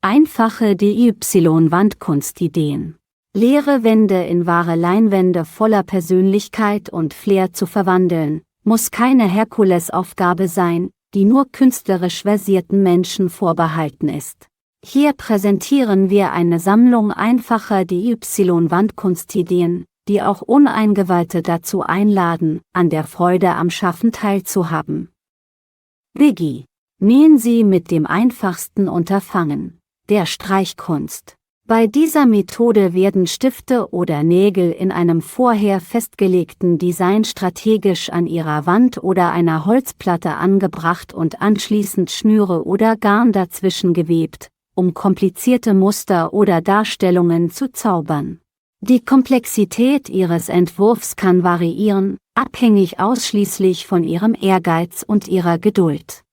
Einfache DIY-Wandkunstideen. Leere Wände in wahre Leinwände voller Persönlichkeit und Flair zu verwandeln, muss keine Herkulesaufgabe sein, die nur künstlerisch versierten Menschen vorbehalten ist. Hier präsentieren wir eine Sammlung einfacher DIY-Wandkunstideen, die auch Uneingeweihte dazu einladen, an der Freude am Schaffen teilzuhaben. Biggie. Nähen Sie mit dem einfachsten Unterfangen, der Streichkunst. Bei dieser Methode werden Stifte oder Nägel in einem vorher festgelegten Design strategisch an Ihrer Wand oder einer Holzplatte angebracht und anschließend Schnüre oder Garn dazwischen gewebt, um komplizierte Muster oder Darstellungen zu zaubern. Die Komplexität Ihres Entwurfs kann variieren, abhängig ausschließlich von Ihrem Ehrgeiz und Ihrer Geduld.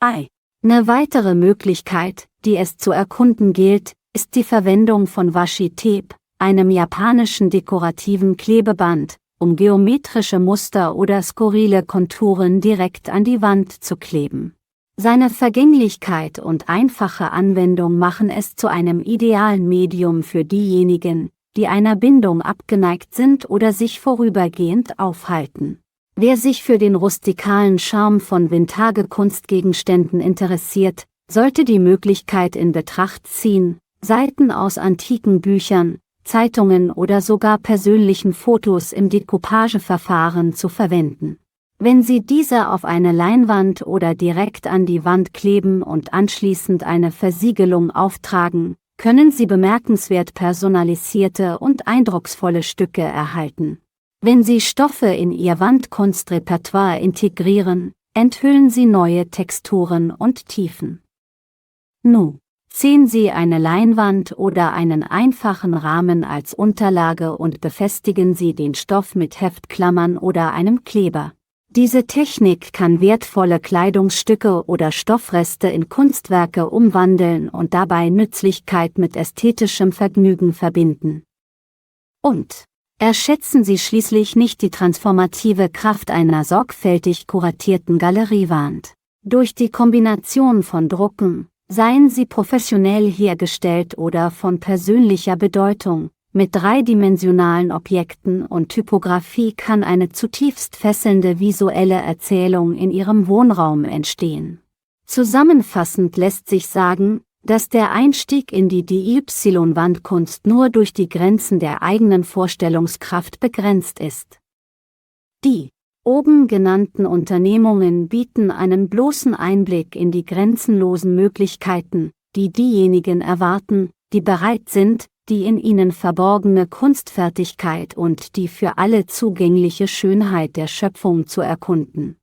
Eine weitere Möglichkeit, die es zu erkunden gilt, ist die Verwendung von Washi-Tape, einem japanischen dekorativen Klebeband, um geometrische Muster oder skurrile Konturen direkt an die Wand zu kleben. Seine Vergänglichkeit und einfache Anwendung machen es zu einem idealen Medium für diejenigen, die einer Bindung abgeneigt sind oder sich vorübergehend aufhalten. Wer sich für den rustikalen Charme von Vintage-Kunstgegenständen interessiert, sollte die Möglichkeit in Betracht ziehen, Seiten aus antiken Büchern, Zeitungen oder sogar persönlichen Fotos im Decoupage-Verfahren zu verwenden. Wenn Sie diese auf eine Leinwand oder direkt an die Wand kleben und anschließend eine Versiegelung auftragen, können Sie bemerkenswert personalisierte und eindrucksvolle Stücke erhalten. Wenn Sie Stoffe in Ihr Wandkunstrepertoire integrieren, enthüllen Sie neue Texturen und Tiefen. Ziehen Sie eine Leinwand oder einen einfachen Rahmen als Unterlage und befestigen Sie den Stoff mit Heftklammern oder einem Kleber. Diese Technik kann wertvolle Kleidungsstücke oder Stoffreste in Kunstwerke umwandeln und dabei Nützlichkeit mit ästhetischem Vergnügen verbinden. Und erschätzen Sie schließlich nicht die transformative Kraft einer sorgfältig kuratierten Galeriewand. Durch die Kombination von Drucken, seien sie professionell hergestellt oder von persönlicher Bedeutung, mit dreidimensionalen Objekten und Typografie kann eine zutiefst fesselnde visuelle Erzählung in Ihrem Wohnraum entstehen. Zusammenfassend lässt sich sagen, dass der Einstieg in die DIY-Wandkunst nur durch die Grenzen der eigenen Vorstellungskraft begrenzt ist. Die oben genannten Unternehmungen bieten einen bloßen Einblick in die grenzenlosen Möglichkeiten, die diejenigen erwarten, die bereit sind, die in ihnen verborgene Kunstfertigkeit und die für alle zugängliche Schönheit der Schöpfung zu erkunden.